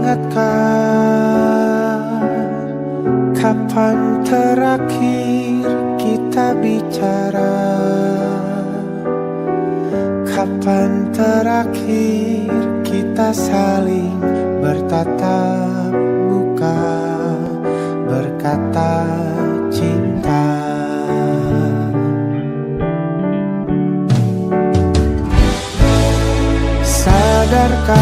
ingatkah kapan terakhir kita bicara? Kapan terakhir kita saling bertatap muka, berkata cinta? Sadarkah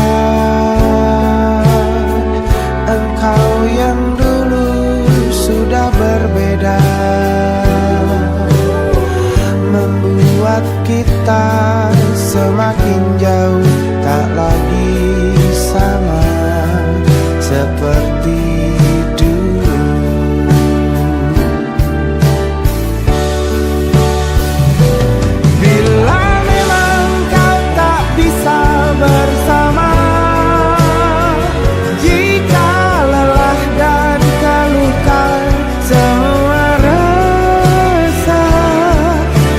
engkau yang dulu sudah berbeda, membuat kita semakin jauh, tak lagi sama seperti dulu. Bila memang kau tak bisa bersama, jika lelah dan keluhkan semua rasa,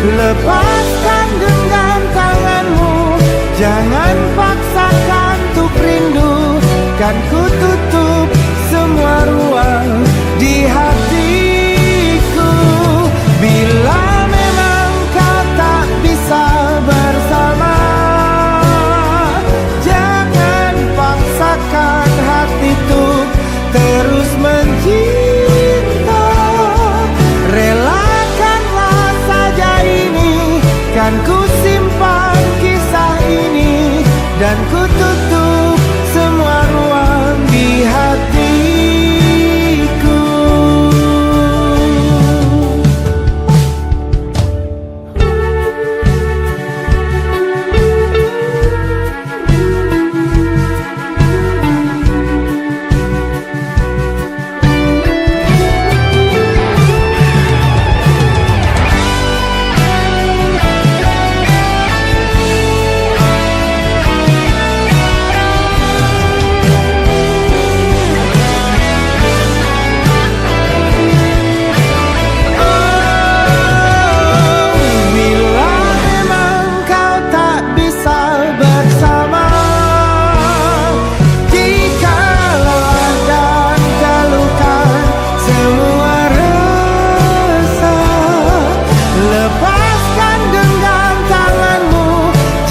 lepaskan genggam tanganmu, jangan paksakan untuk rindu. Kan ku tutup semua ruang di hatiku. Bila memang kau tak bisa bersama, jangan paksakan hati untuk terus mencinta. Relakanlah saja ini, kan ku simpan kisah ini, dan ku tutup semua ruang di hatiku.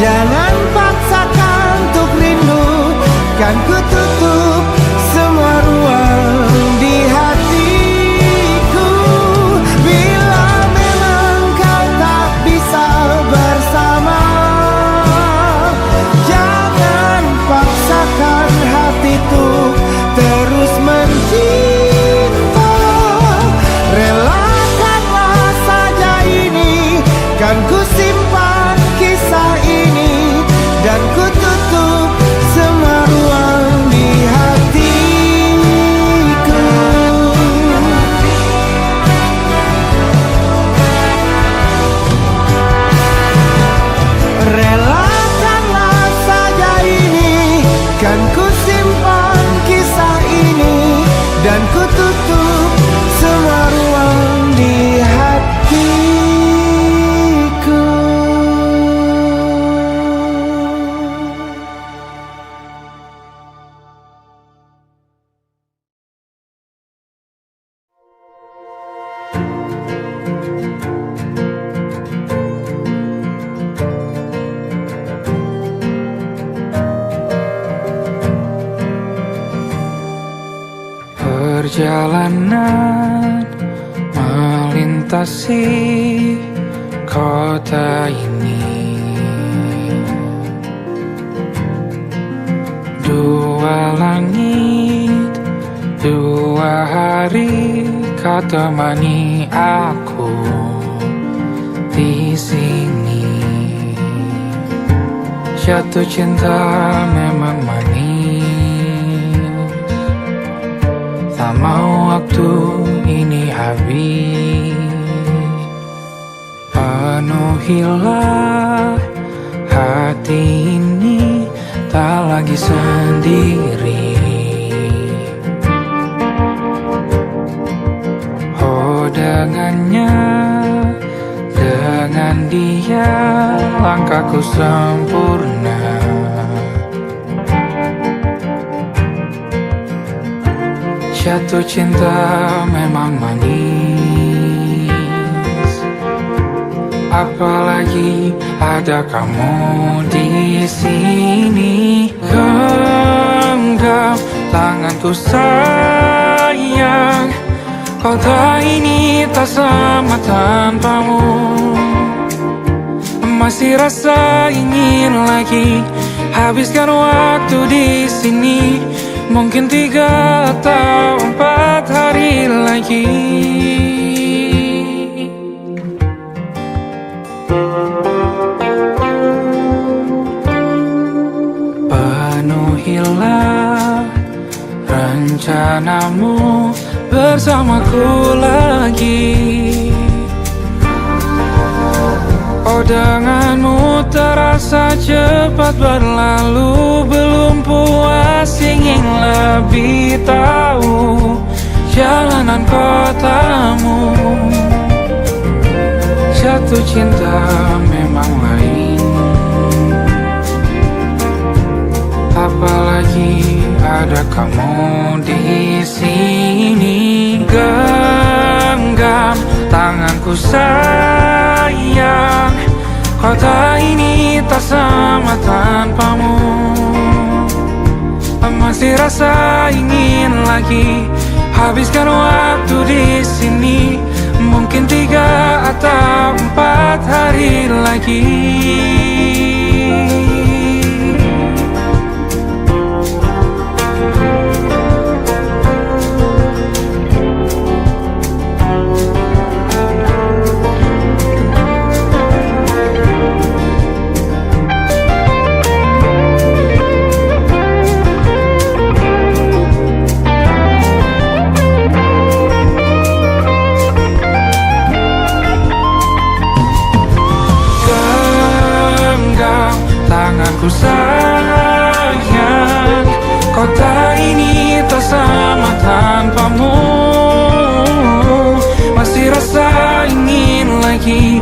Jangan paksakan untuk rindu, kan ku tutup semua ruang di hatiku. Bila memang kau tak bisa bersama, jangan paksakan hati untuk terus mencinta. Relakanlah saja ini, kan ku simpan kisah ini, dan ku tutup semua ruang di hatiku. Relakanlah saja ini, kan ku simpan kisah ini, dan ku tutup semua ruang di hatiku. Perjalanan melintasi kota ini, dua langit, dua hari kau temani aku di sini. Jatuh cinta memang manis, tak mau waktu ini habis. Penuhilah hati ini, tak lagi sendiri. Oh dengannya, dengan dia langkahku sempurna. Jatuh cinta memang manis, apalagi ada kamu di sini. Genggam tanganku sayang, kota ini tak sama tanpamu. Masih rasa ingin lagi habiskan waktu di sini. Mungkin 3 atau 4 hari lagi. Penuhilah rencanamu bersamaku lagi. Oh, denganmu terasa cepat berlalu. Belum puas ingin lebih tahu jalanan kotamu. Jatuh cinta memang lain, apalagi ada kamu di sini. Genggam tanganku sayang, kota ini tak sama tanpamu. Masih rasa ingin lagi habiskan waktu di sini. Mungkin 3 atau 4 hari lagi. Tanganku sayang, kota ini tak sama tanpamu. Masih rasa ingin lagi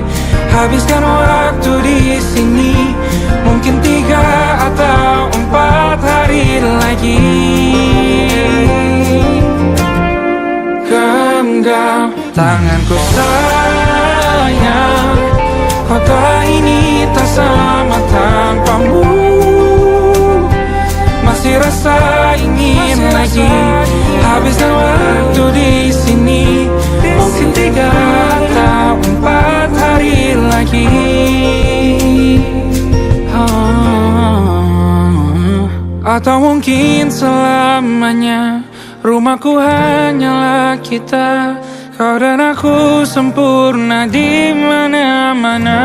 habiskan waktu di sini. Mungkin 3 atau 4 hari lagi. Genggam tanganku sayang, kota ini tak sama tanpamu. Masih rasa ingin lagi habiskan waktu di sini. Mungkin 3 atau 4 hari lagi. Atau mungkin selamanya. Rumahku hanyalah kita, kau dan aku sempurna di mana-mana.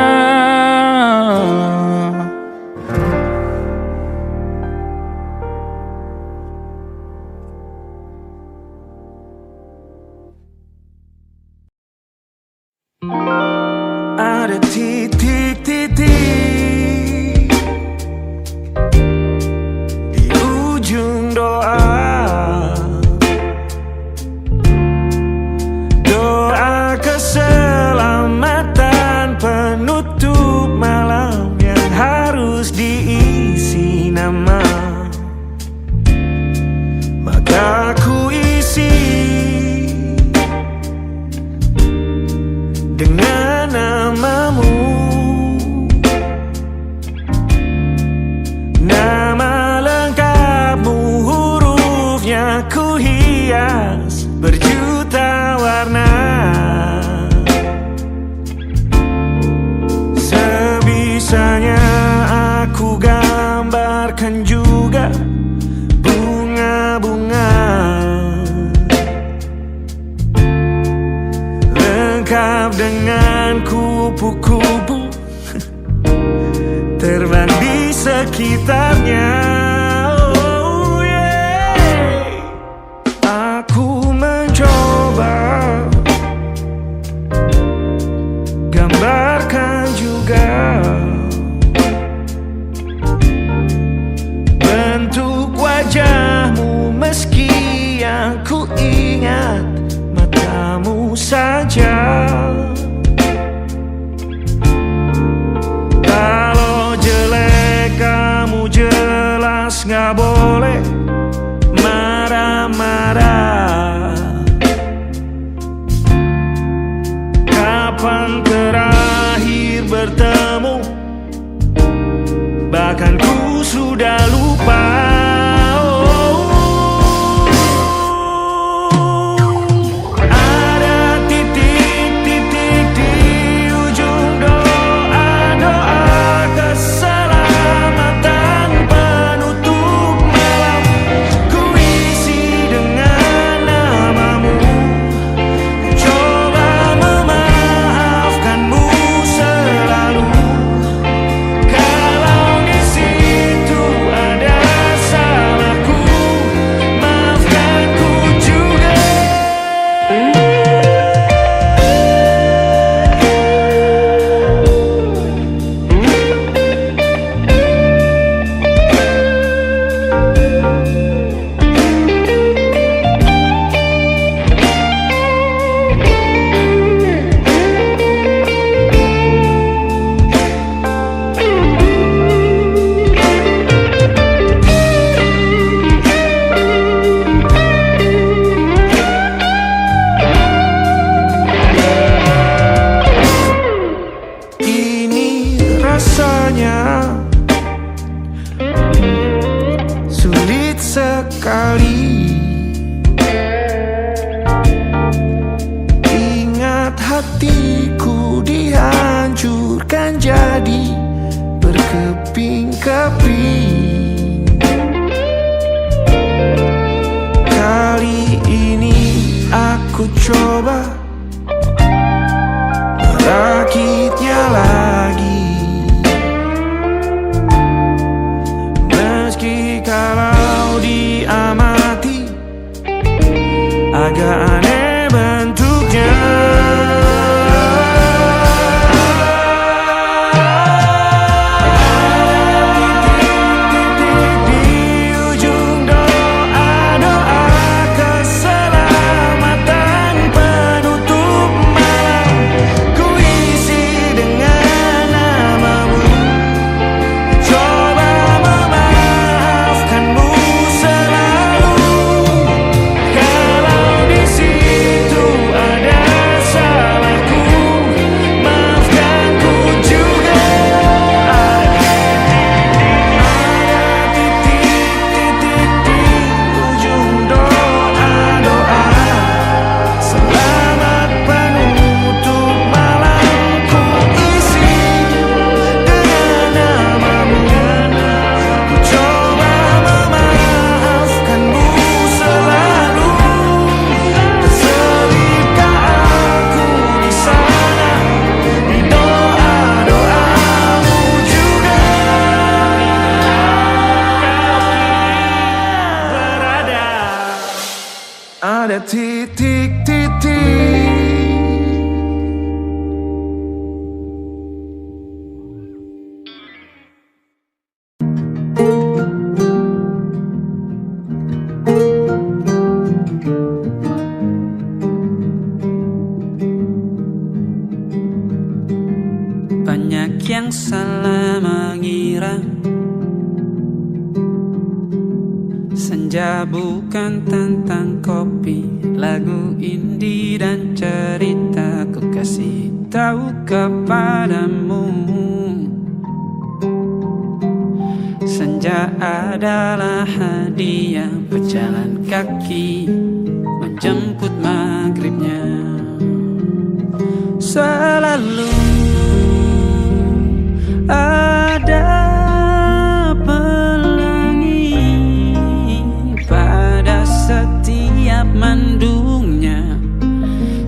Ada titik-titik di ujung doa. Doa keselamatan penutup malam yang harus diisi nama. Maka ku isi dengan namamu. Nama lengkapmu, hurufnya ku hias berjuta warna. Sebisanya aku gambarkan juga bunga-bunga, lengkap dengan kupu-kupu terbang di sekitarnya. Oh yeah. Aku mencoba gambarkan juga bentuk wajahmu, meski yang ku ingat matamu saja. Kalau jelek kamu jelas gak boleh marah-marah. sudah lupa. Rasanya sulit sekali ingat hatiku dihancurkan jadi berkeping-keping. Kali ini aku coba merakitnya lagi. Kalau diamati agak aneh bentuknya. Titik-titik di ujung doa-doa keselamatan penutup malam, ku isi dengan namamu. Coba memaafkanmu selalu. Kalau di situ ada salahku, maafkanku juga. Ada titik-titik di ujung doa-doa, selamat penutup malam, ku isi dengan namamu. Ku coba memaafkanmu selalu. Terselipkah aku di sana, di doa-doamu juga. Berada ada titik-titik. Banyak yang salah mengira senja bukan tentang kopi, lagu indie dan cerita. Ku kasih tahu kepadamu, senja adalah hadiah berjalan kaki menjemput maghribnya. Selalu ada pelangi pada setiap mendungnya.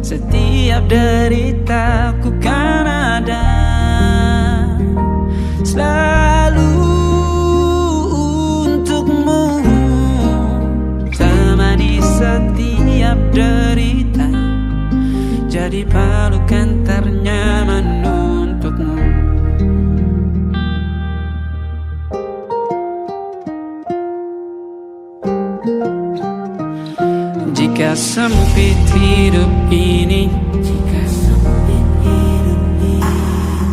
Setiap deritaku kan ada selalu untukmu, temani setiap derita, jadi pelukan ternyaman untukmu. Jika sempit hidup ini,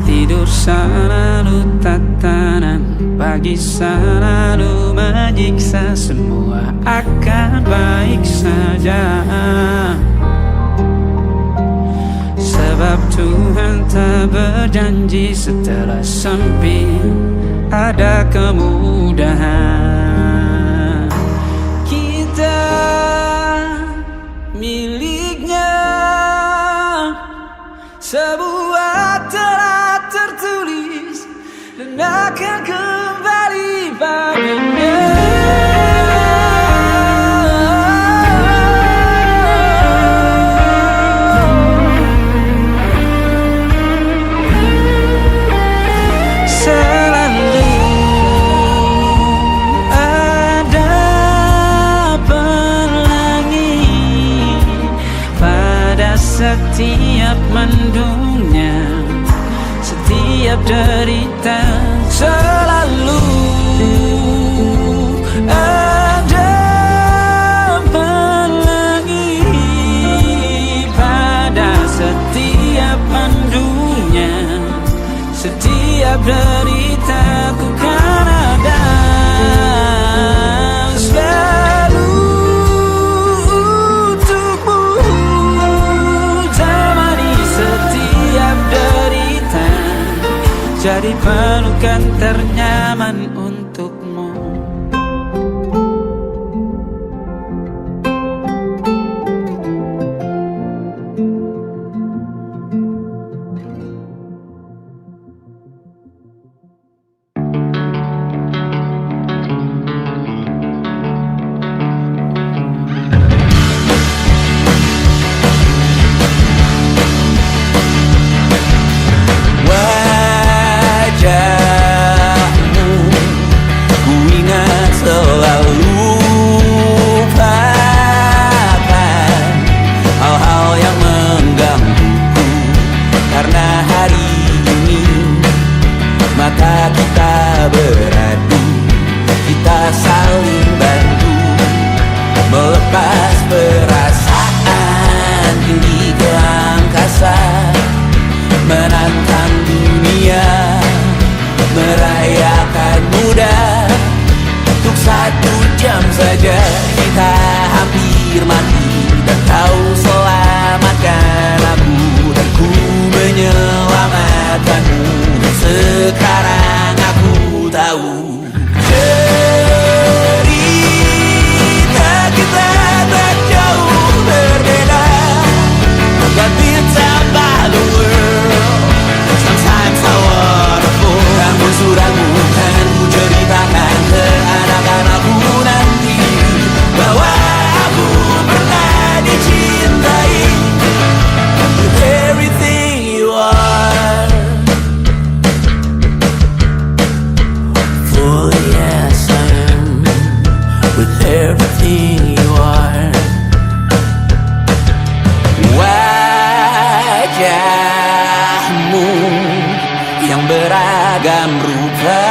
tidur selalu tatanan, pagi selalu menyiksa, semua akan baik saja. Sebab Tuhan tak berjanji setelah sempit ada kemudahan. Kita miliknya sebuah telah tertulis dan akan kembali padanya. Setiap mendungnya, setiap derita, selalu ada pelangi. Pada setiap mendungnya, setiap derita, ku kan ada jadi pelukan ternyaman untukmu. Kita beradu, kita saling bantu, melepas perasaan tinggi ke angkasa, menantang dunia, merayakan muda. Untuk 1 jam saja kita hampir mati, dan kau selamatkan aku, dan ku menyelamatkanmu. Sekarang aku tahu cerita kita tak jauh berbeda, but it's about the world. Sometimes I wanna fall. Namun suratmu kan ku ceritakan ke anak-anakku nanti, bahwa aku pernah dicintai with everything you are. Oh yes, I am with everything you are. Wajahmu yang beragam rupa,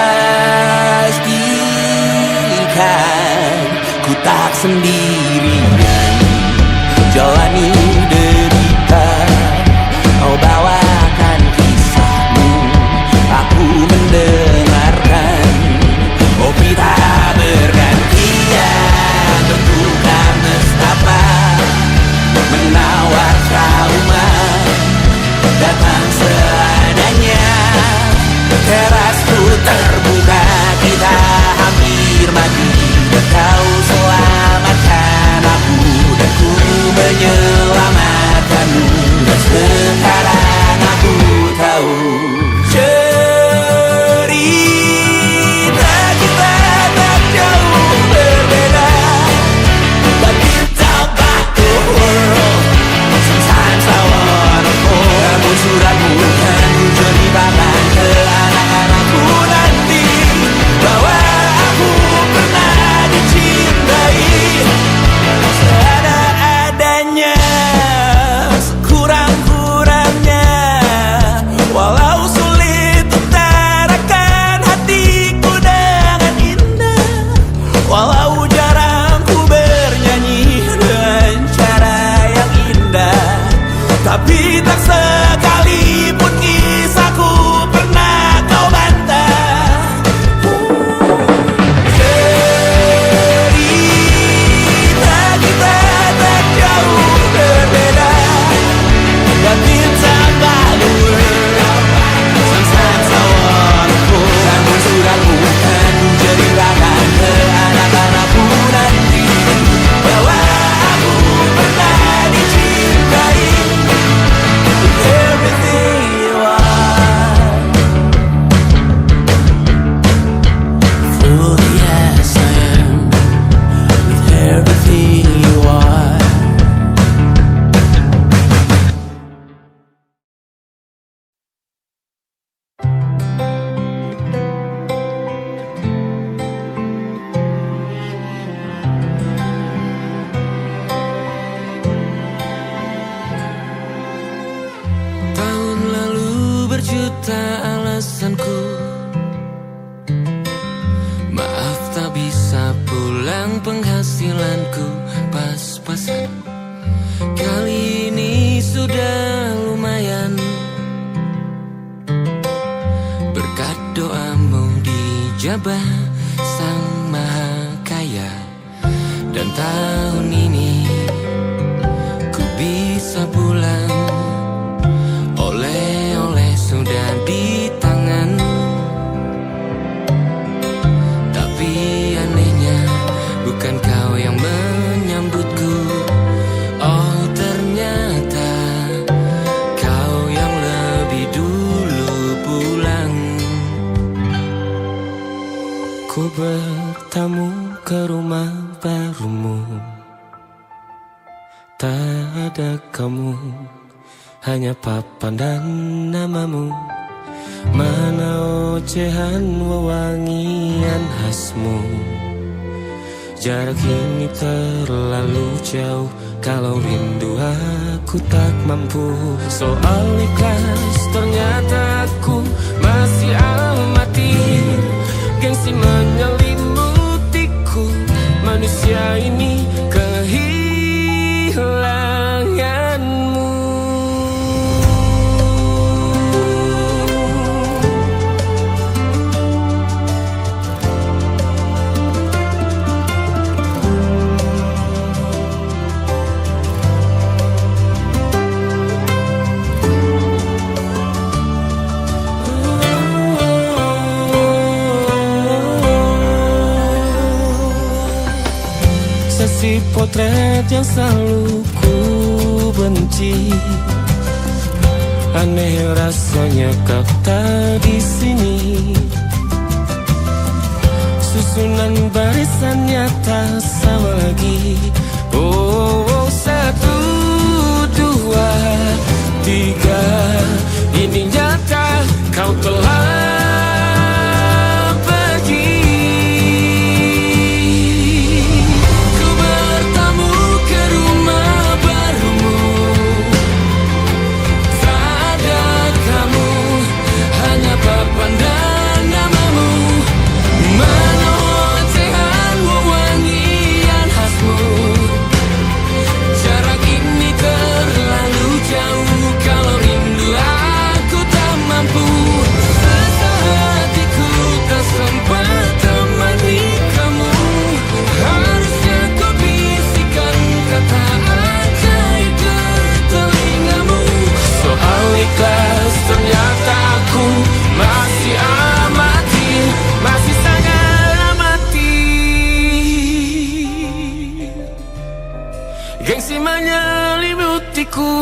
pastikan ku tak sendirian jalani derita. Kau bawakan kisahmu, aku mendengarkan. Oh kita bergantian, bertukar nestapa, menawar trauma, datang seadanya. Terasku terbuka, kita hampir mati, dan kau selamatkan pulang penghasilanku pas-pasan. Kali ini sudah lumayan, berkat doamu dijabah Sang Maha Kaya. Dan tahun ini ku bisa pulang, oleh-oleh sudah di tangan. Tapi anehnya bukan kau yang menyambutku. Oh ternyata kau yang lebih dulu pulang. Ku bertamu ke rumah barumu, tak ada kamu, hanya papan dan namamu. Mana ocehan wewangian khasmu. Jarak ini terlalu jauh, kalau rindu aku tak mampu. Soal ikhlas ternyata aku masih amati. Gengsi menyelimutiku, manusia ini kehilanganmu. Si potret yang selalu ku benci, aneh rasanya kau tak di sini. Susunan barisannya tak sama lagi. Oh, 1, 2, 3, ini nyata kau telah gengsi menyelimutiku,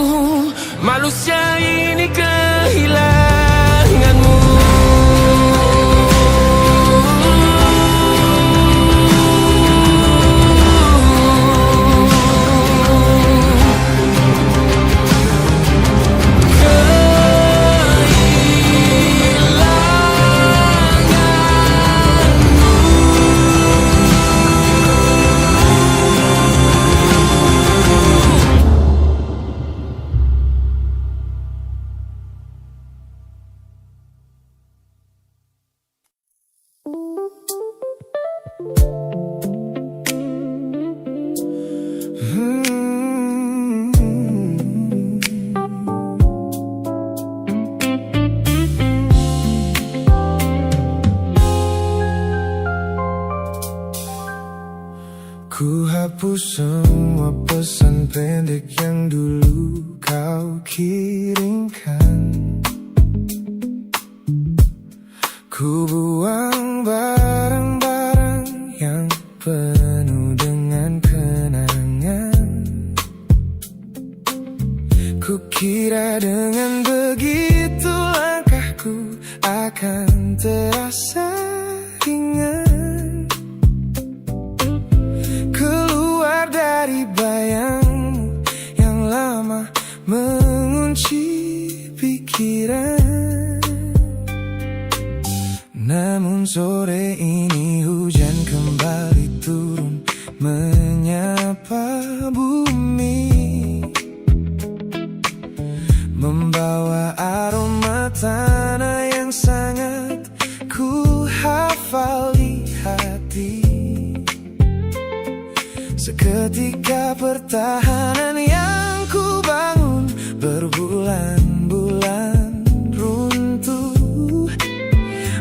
manusia ini kehilanganmu. Ku hapus semua pesan pendek yang dulu kau kirimkan. Ku buang barang-barang yang penuh dengan kenangan. Ku kira dengan begitu langkahku akan terasa ringan. Keluar dari bayangmu yang lama mengunci pikiran. Namun sore ini hujan kembali turun menyapa bumi, membawa Seketika pertahanan yang ku bangun berbulan-bulan runtuh.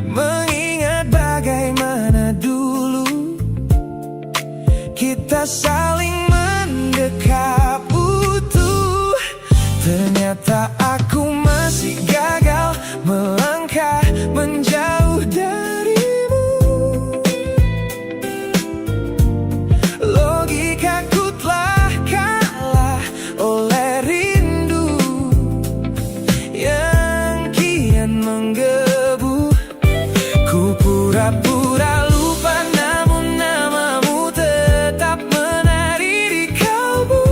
Mengingat bagaimana dulu kita saling mendekap utuh. Ternyata aku masih gagal melangkah menjauh darimu. Logikaku telah kalah oleh rindu yang kian menggebu. Ku pura-pura lupa, namun namamu tetap menari di kalbu.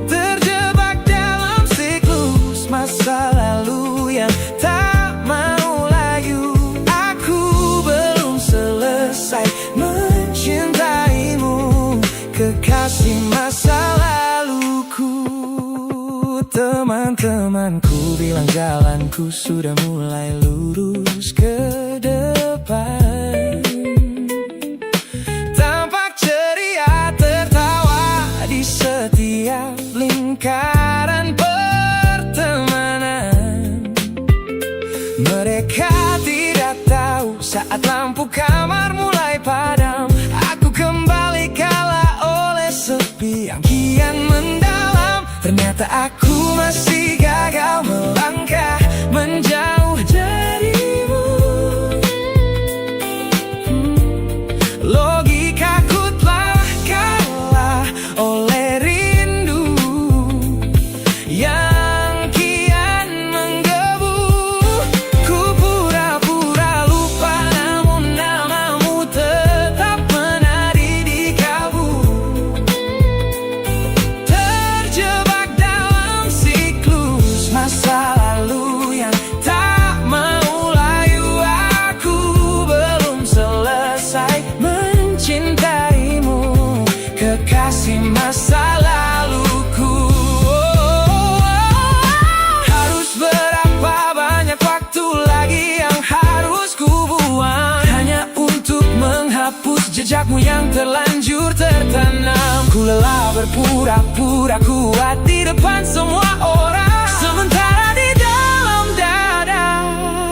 Terjebak dalam siklus masa lalu yang tak mau layu. Aku belum selesai mencintaimu, kekasih masa laluku. Teman-temanku bilang jalanku sudah mulai lurus ke depan. Tampak ceria tertawa di setiap lingkaran pertemanan. Mereka tidak tahu saat lampu kamar mulai padam, aku kembali kalah oleh sepi yang kian mendalam. Ternyata aku masih gagal melangkah menjauh darimu. Logikaku telah kalah oleh rindu yang kian menggebu. Ku pura-pura lupa, namun namamu tetap menari di kalbu. Terjebak dalam siklus masa lalu yang tak mau layu. Aku belum selesai mencintaimu, kekasih masa laluku. Harus berapa banyak waktu lagi yang harus ku buang hanya untuk menghapus jejakmu yang terlanjur tertanam. Ku lelah berpura-pura kuat di depan semua orang, sementara di dalam dada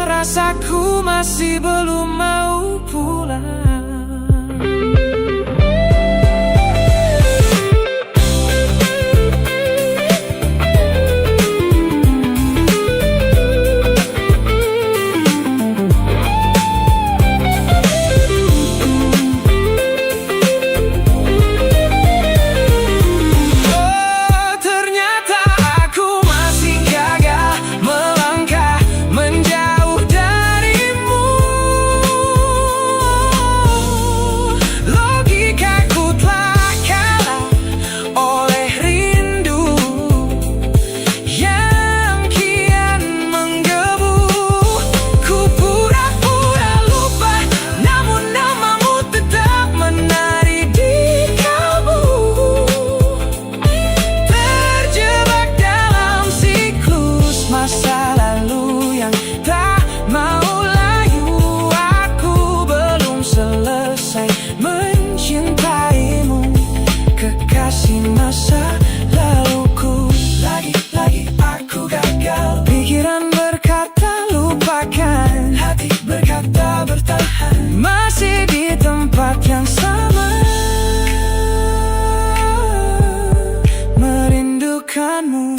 rasaku masih belum mau pulang. Ternyata aku masih gagal melangkah menjauh darimu. Logikaku telah kalah oleh rindu yang kian menggebu. Ku pura-pura lupa, namun namamu tetap menari di kalbu. Terjebak dalam siklus masa lalu yang tak mau layu. Aku belum selesai mencintaimu, kekasih masa laluku. Lagi-lagi aku gagal. Pikiran berkata lupakan, hati berkata bertahan, masih di tempat yang sama, merindukanmu.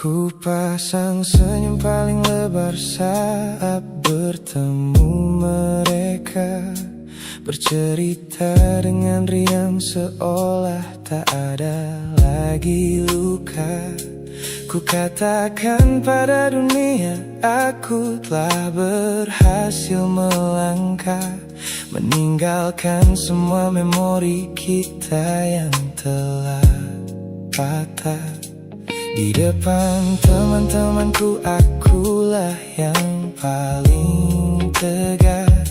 Ku pasang senyum paling lebar saat bertemu mereka, bercerita dengan riang seolah tak ada lagi luka. Ku katakan pada dunia, aku telah berhasil melangkah, meninggalkan semua memori kita yang telah patah. Di depan teman-temanku, akulah yang paling tegar,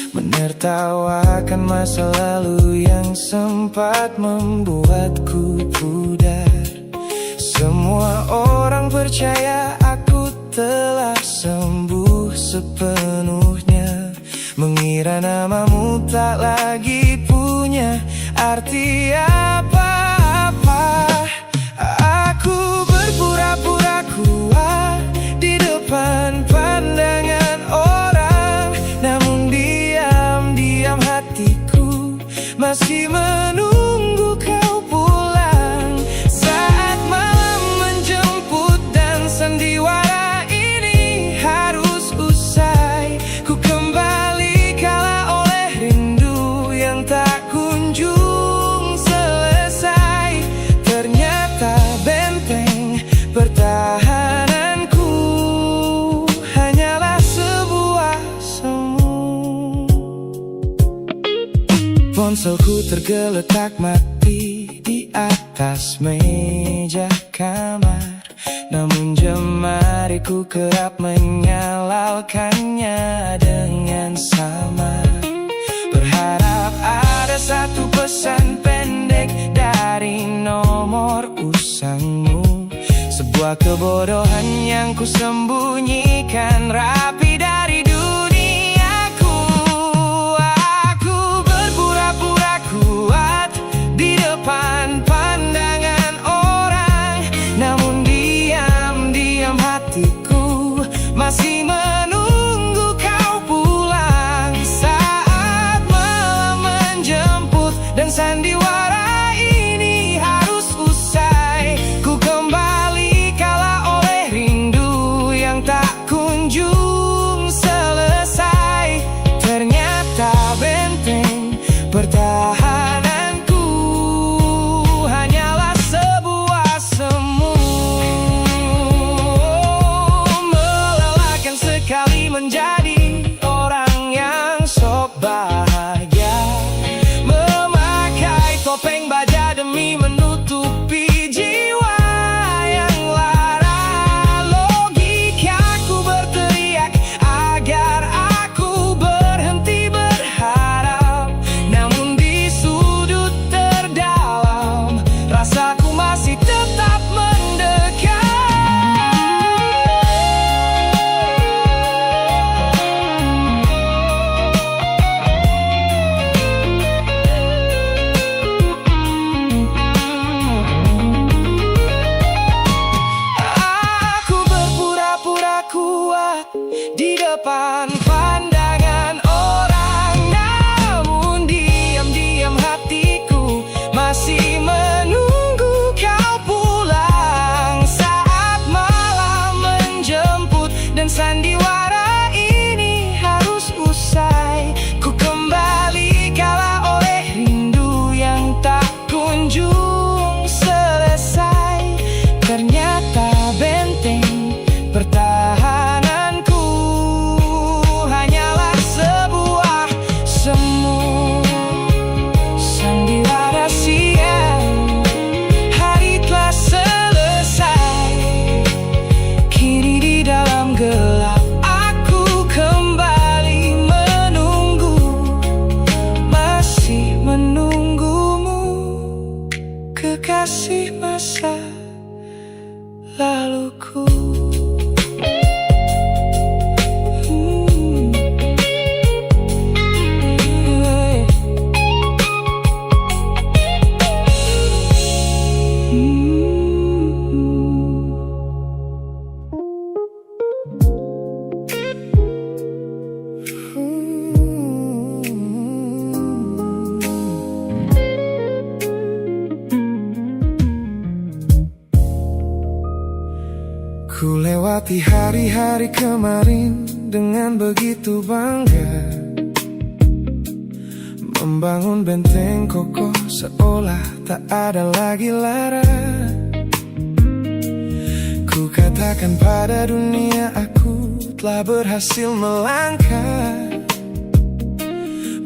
menertawakan masa lalu yang sempat membuatku pudar. Semua orang percaya aku telah sembuh sepenuhnya, mengira namamu tak lagi punya arti apa-apa. Aku berpura-pura kuat di depan pandangan orang, namun diam-diam hatiku masih menunggu kau pulang. Saat malam menjemput dan sandiwara ini harus usai, ku kembali kalah oleh rindu yang tak kunjung selesai. Ternyata benteng pertahananku hanyalah sebuah semu. Ponselku tergeletak mati di atas meja kamar, namun jemariku kerap menyalakannya dengan samar. Berharap ada satu pesan pendek dari nomor usangmu, sebuah kebodohan yang ku sembunyikan rapi dari duniaku. Aku berpura-pura kuat di depan pandangan orang, namun diam-diam hatiku masih menunggu kau pulang. Saat malam menjemput dan sandiwara ini harus usai, ku kembali kalah oleh rindu yang tak kunjung selesai. Ternyata benteng pertahananku hanyalah sebuah semu. Melelahkan sekali menjadi orang yang sok bahagia, memakai topeng baja demi menutupi jiwa yang lara. Logikaku berteriak agar aku berhenti berharap, namun di sudut terdalam rasaku masih tetap mendekat. Aku berpura-pura kuat di depan pandangan orang, namun diam-diam hatiku masih menunggu kau pulang. Saat malam menjemput dan sandiwara ini harus usai, ku kembali kalah oleh rindu yang tak kunjung selesai. Ternyata benteng pertahananku hanyalah sebuah semu. Sandiwara siang, hari telah selesai. Kini di dalam gelap aku kembali menunggu, masih menunggumu, kekasih masa laluku. Ku lewati hari-hari kemarin dengan begitu bangga, membangun benteng kokoh seolah tak ada lagi lara. Nyatakan pada dunia aku telah berhasil melangkah,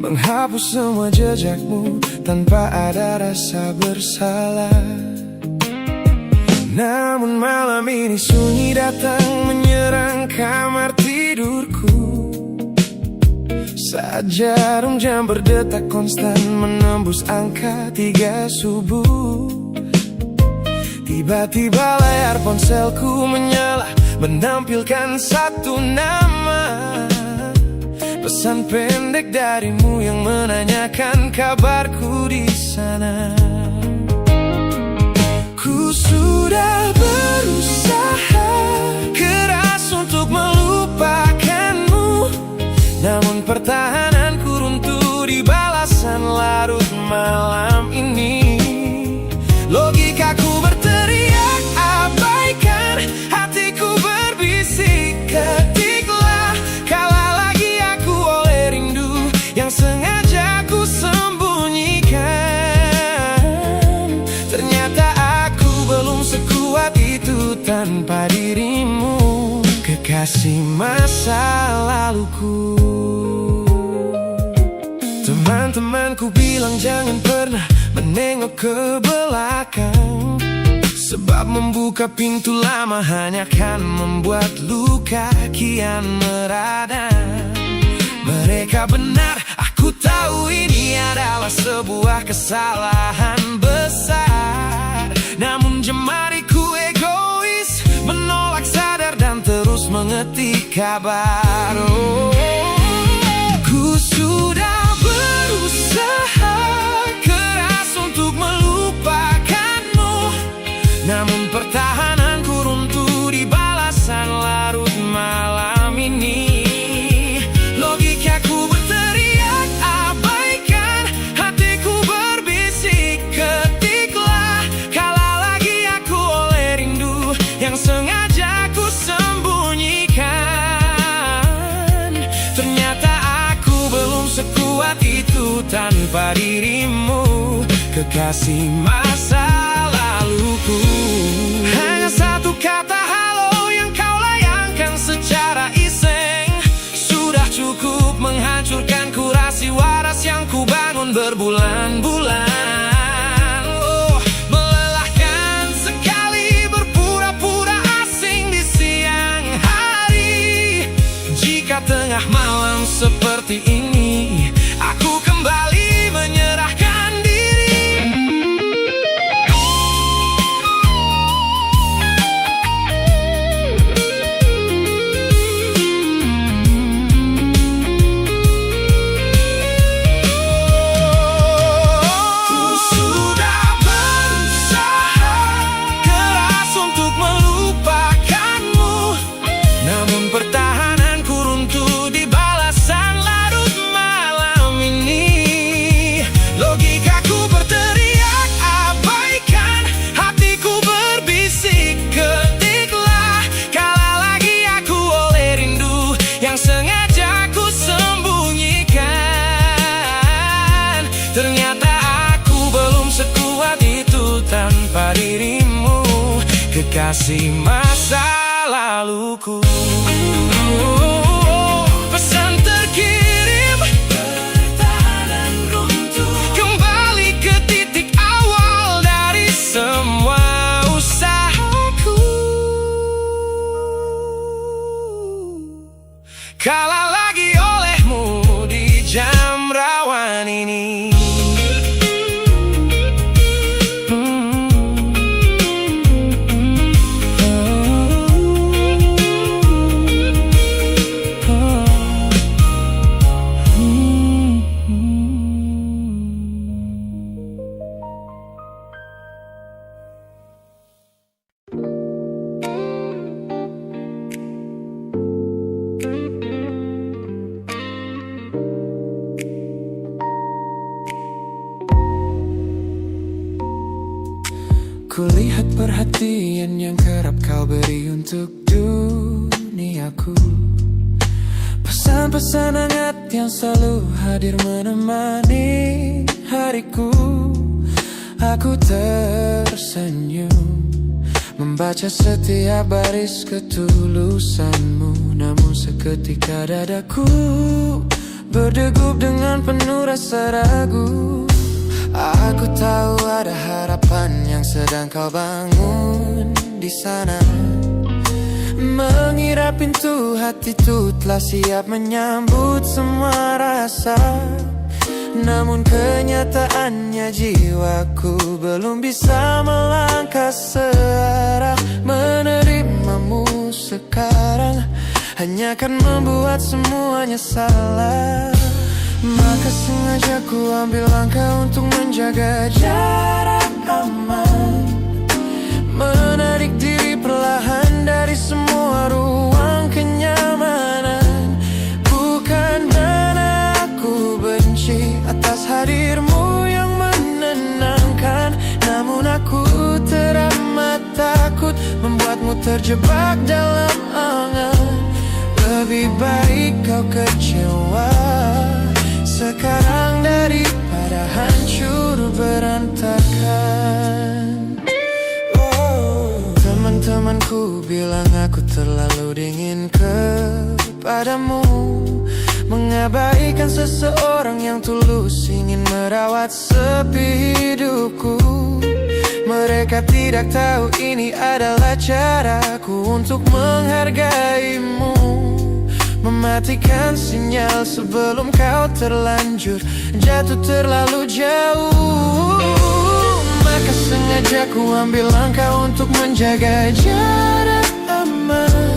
menghapus semua jejakmu tanpa ada rasa bersalah. Namun malam ini sunyi datang menyerang kamar tidurku, saat jarum jam berdetak konstan menembus angka 3 subuh. Tiba-tiba layar ponselku menyala, menampilkan satu nama. Pesan pendek darimu yang menanyakan kabarku di sana. Ku sudah berusaha keras untuk melupakanmu, namun pertahananku runtuh di balasan larut malam ini. Logikaku berteriak abaikan, hatiku berbisik ketiklah. Kalah lagi aku oleh rindu yang sengaja ku sembunyikan. Ternyata aku belum sekuat itu tanpa dirimu, kekasih masa laluku. Teman-temanku bilang jangan pernah menengok ke belakang, sebab membuka pintu lama hanya akan membuat luka kian meradang. Mereka benar, aku tahu ini adalah sebuah kesalahan besar. Namun jemariku egois, menolak sadar dan terus mengetik kabar. Ku sudah berusaha keras untuk melupakanmu, namun pertahananku runtuh di balasan larut malam ini. Logikaku berteriak abaikan, hatiku berbisik ketiklah. Kalah lagi aku oleh rindu yang sengaja ku sembunyikan. Ternyata aku belum sekuat itu tanpa dirimu, kekasih masa laluku. Hanya satu kata halo yang kau layangkan secara iseng sudah cukup menghancurkan kurasi waras yang ku bangun berbulan-bulan. Oh, melelahkan sekali berpura-pura asing di siang hari. Jika tengah malam seperti ini aku kembali menyerahkan diri. Ku sudah berusaha keras untuk melupakanmu, namun pertahananku runtuh di balasan larut malam ini. Logikaku berteriak abaikan, hatiku berbisik ketiklah. Kalah lagi aku oleh rindu yang sengaja ku sembunyikan. Ternyata aku belum sekuat itu tanpa dirimu, kekasih masa laluku. Pesan terkirim, pertahanan runtuh, kembali ke titik awal dari semua usahaku. Kalah lagi olehmu di jam rawan ini. Kulihat perhatian yang kerap kau beri untuk duniaku, pesan-pesan hangat yang selalu hadir menemani hariku. Aku tersenyum membaca setiap baris ketulusanmu. Namun seketika dadaku berdegup dengan penuh rasa ragu. Aku tahu ada harapan yang sedang kau bangun di sana. Mengira pintu hatiku telah siap menyambut semua rasa. Namun kenyataannya jiwaku belum bisa melangkah searah. Menerimamu sekarang hanya akan membuat semuanya salah. Maka sengaja ku ambil langkah untuk menjaga jarak aman, menarik diri perlahan dari semua ruang kenyamanan. Bukan karena aku benci atas hadirmu yang menenangkan, namun aku teramat takut membuatmu terjebak dalam angan. Lebih baik kau kecewa sekarang daripada hancur berantakan. Teman-temanku bilang aku terlalu dingin kepadamu, mengabaikan seseorang yang tulus ingin merawat sepi hidupku. Mereka tidak tahu ini adalah caraku untuk menghargaimu, mematikan sinyal sebelum kau terlanjur jatuh terlalu jauh. Maka sengaja ku ambil langkah untuk menjaga jarak aman,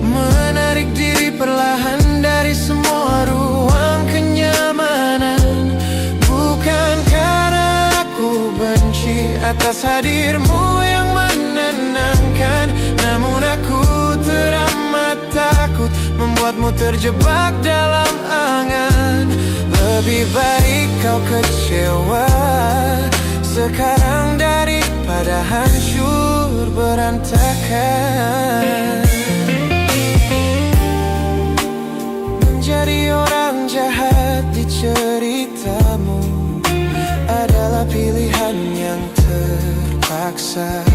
menarik diri perlahan dari semua ruang kenyamanan. Bukan karena aku benci atas hadirmu yang menenangkan, namun aku teramat takut membuatmu terjebak dalam angan. Lebih baik kau kecewa sekarang daripada hancur berantakan. Menjadi orang jahat di ceritamu adalah pilihan yang terpaksa,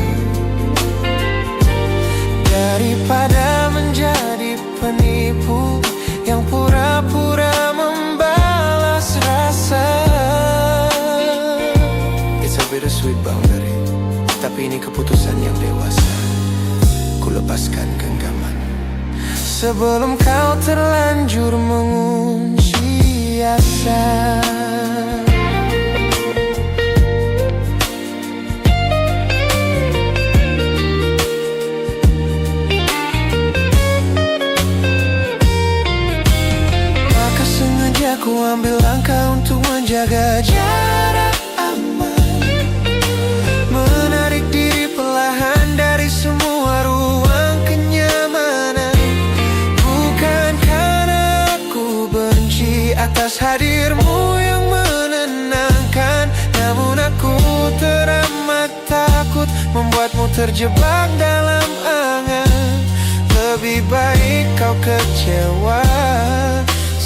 daripada menjadi penipu yang pura-pura membalas rasa. It's a bittersweet boundary, tapi ini keputusan yang dewasa. Ku lepaskan genggaman sebelum kau terlanjur mengunci asa. Ku ambil langkah untuk menjaga jarak aman, menarik diri perlahan dari semua ruang kenyamanan. Bukan karena aku benci atas hadirmu yang menenangkan, namun aku teramat takut membuatmu terjebak dalam angan. Lebih baik kau kecewa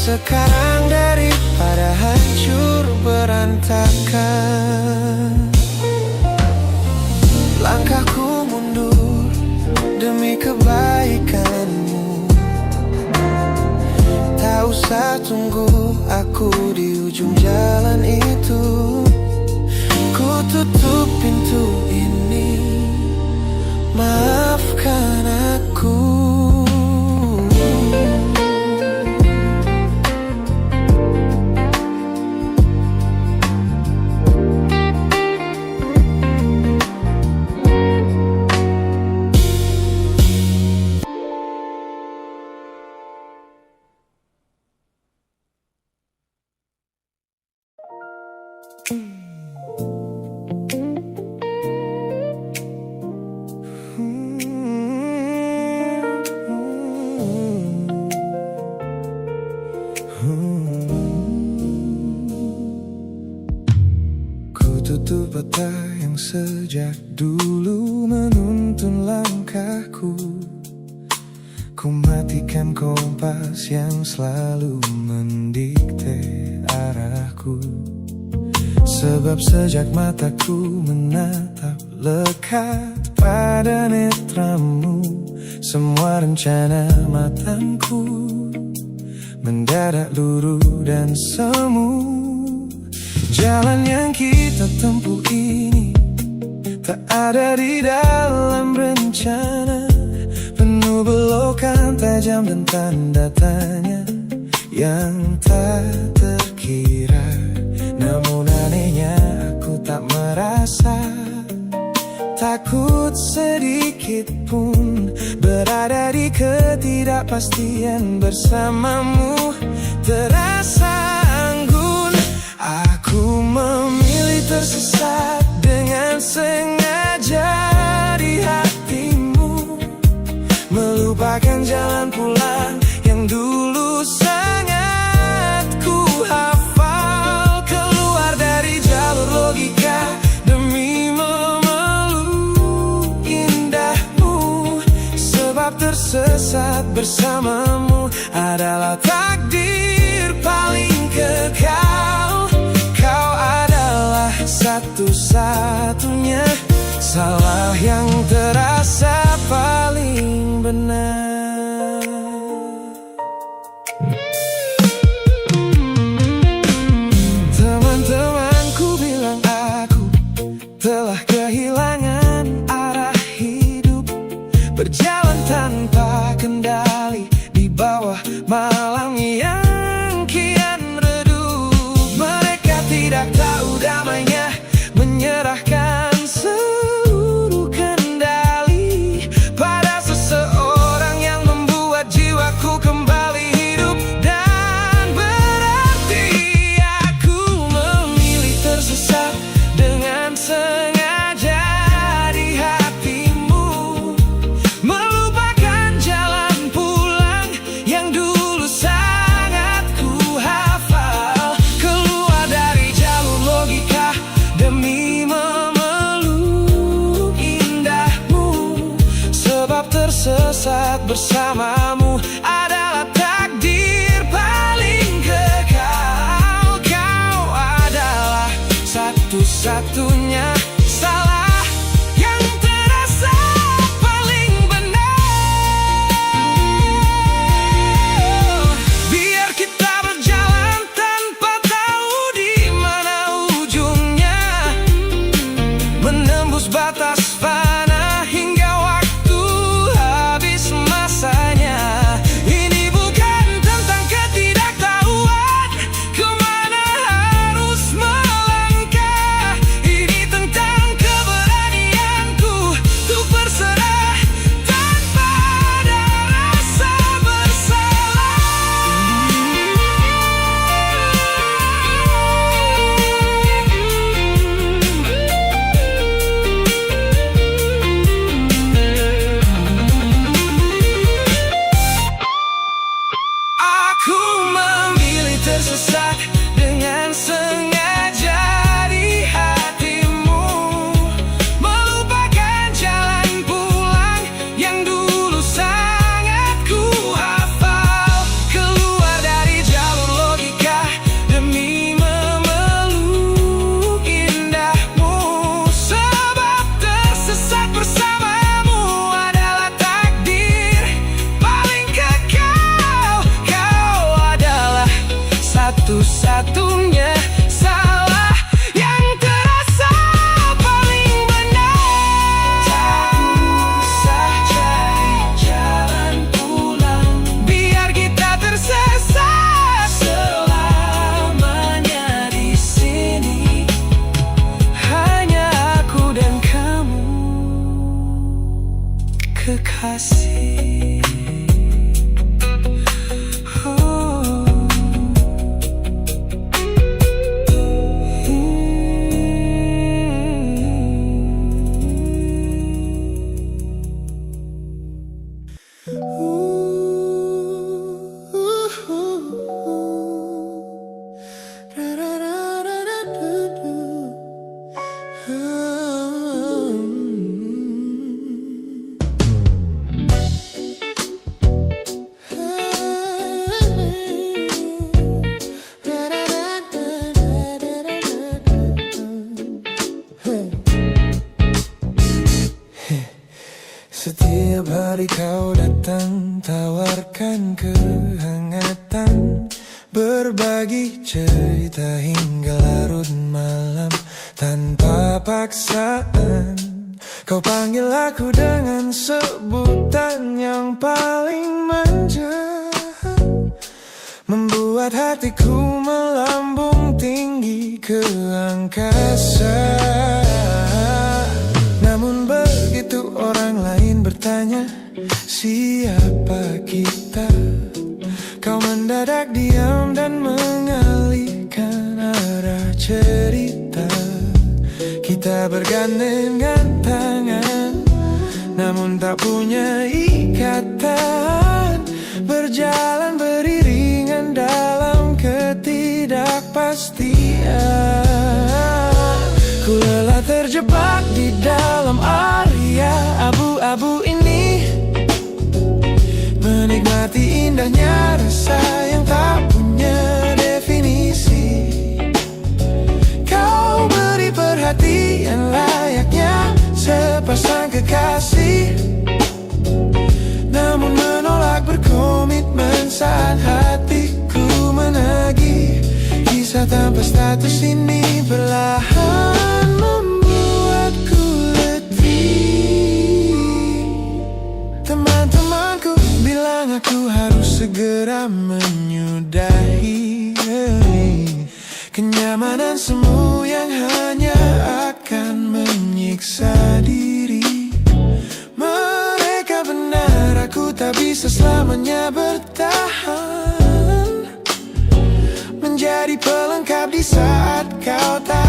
sekarang daripada hancur berantakan. Langkahku mundur demi kebaikanmu. Tak usah tunggu aku di ujung jalan itu. Ku tutup pintu ini, maafkan aku. Ku tutup mata yang sejak dulu menuntun langkahku. Ku matikan kompas yang selalu mendikte arahku. Sebab sejak mataku menatap lekat pada netramu. Semua rencana matangku mendadak luruh dan semu. Jalan yang kita tempuh ini tak ada di dalam rencana, penuh belokan tajam dan tanda tanya yang tak terkira. Namun anehnya aku tak merasa takut sedikit pun berada di ketidakpastian bersamamu. Terasa anggun, aku memilih tersesat dengan sengaja di hatimu, melupakan jalan pulang yang dulu sangat ku hafal. Keluar dari jalur logika demi memeluk indahmu, sebab tersesat bersamamu adalah takdir paling kekal. Kau adalah satu-satunya salah yang terasa paling benar. Teman-temanku bilang aku telah kehilangan arah hidup, berjalan tanpa kendali di bawah malam yang kian redup. Mereka tidak tahu damainya menyerahkan seluruh kendali pada seseorang yang membuat jiwaku kembali hidup dan berarti. Aku memilih tersesat dengan sengaja di hatimu, melupakan jalan pulang yang dulu sangat ku hafal. Keluar dari jalur logika demi memeluk indahmu, sebab tersesat bersamamu adalah takdir paling kekal. Kau adalah satu-satunya salah yang terasa paling benar. Biar kita berjalan tanpa tahu di mana ujungnya, menembus batas fana hingga waktu habis masanya. Ini bukan tentang ketidaktahuan kemana harus melangkah, ini tentang keberanianku untuk berserah tanpa ada rasa Aku memilih tersesat dengan sengaja di hatimu, melupakan jalan pulang yang dulu sangat ku hafal. Keluar dari jalur logika demi memeluk indahmu, sebab tersesat bersamamu adalah takdir paling kekal. Kau adalah satu-satunya salah yang terasa paling benar. Tak usah cari jalan pulang, biar kita tersesat selamanya di sini. Hanya aku dan kamu, kekasih. Oh. menawarkan kehangatan, berbagi cerita hingga larut malam tanpa paksaan. Kau panggil aku dengan sebutan yang paling manja, membuat hatiku melambung tinggi ke angkasa. Namun begitu orang lain bertanya, siapa kita? Kau mendadak diam dan mengalihkan arah cerita. Kita bergandengan tangan, namun tak punya ikatan, berjalan beriringan dalam ketidakpastian. Ku lelah terjebak di dalam area abu-abu ini, menikmati indahnya rasa yang tak punya definisi. Kau beri perhatian layaknya sepasang kekasih, namun menolak berkomitmen saat hatiku menagih. Kisah tanpa status ini perlahan membuatku letih. Teman-temanku bilang aku harus segera menyudahi kenyamanan semu yang hanya akan menyiksa diri. Mereka benar, aku tak bisa selamanya bertahan, menjadi pelengkap di saat kau tak